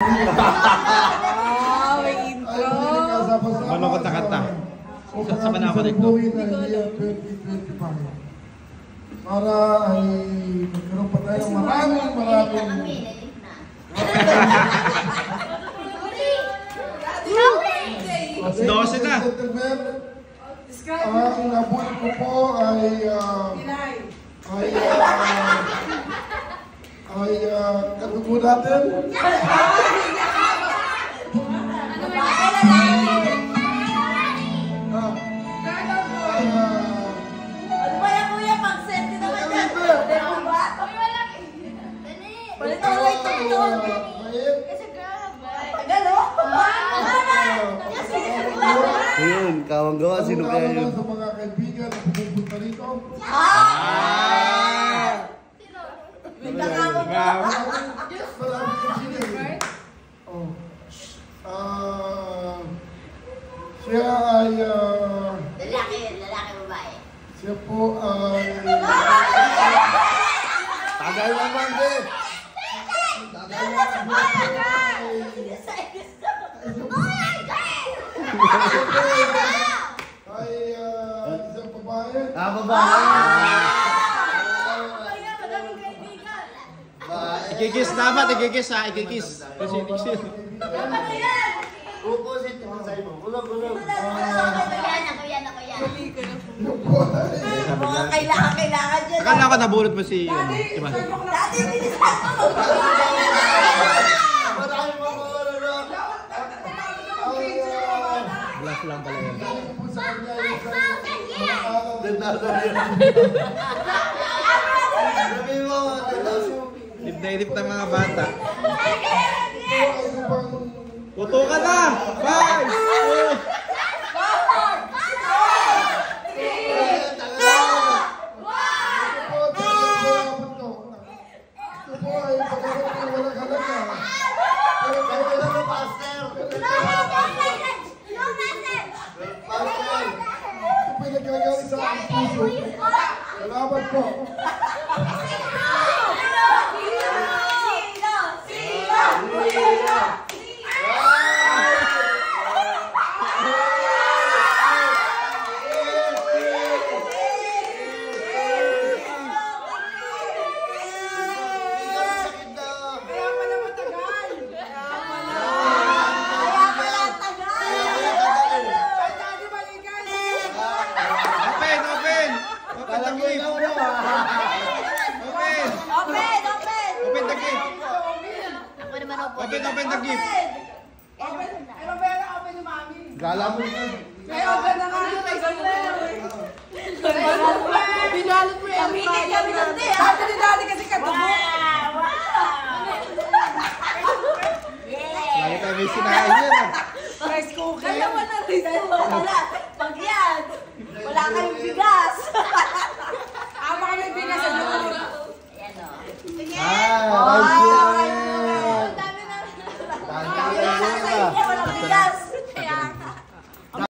Ah, may intro. Ano kanta-kanta? Sa panahon nito. Para ay magkaroon pa tayo maraming Dose na. Ang inabuhin ko po ay katugo natin. Ano ba yan, kuya? Pag-send din naman yan. Ano ba? Palit ako lang ito. Tagal, oh. Ayun, kawang gawa, sino kaya yun? Sa mga kaibigan na pupunta rito. May nakama mo. Siya ay Lalaki, babae. siya po ay Tagal naman din! isang babae. Babae! Ikikis dapat, ikikis ha, ikikis. Kasi ikikis. Upusin mo sa'yo mo. Kulog. Mga kailangan dyan. Akala ko nabulot mo si Iman. Dati, binisan mo. Marami mo mo Bluff lang pala yun. Sabi mo, Lip na ilip ng mga bata. Puto ka na! Bye! Salamat po. Open! Open! Open the gate! Open! Open the gate! Ako naman ako. Open the gate! gala mo yun. Binalot mo yung kami nante. Sabi ni dati kasi katubo. Lagi tayo may sinahin yan ah. Rice cooker. Dalawa na rin. Wala. Pag yan, wala kayong bigas. Ama kami bigas sa doon.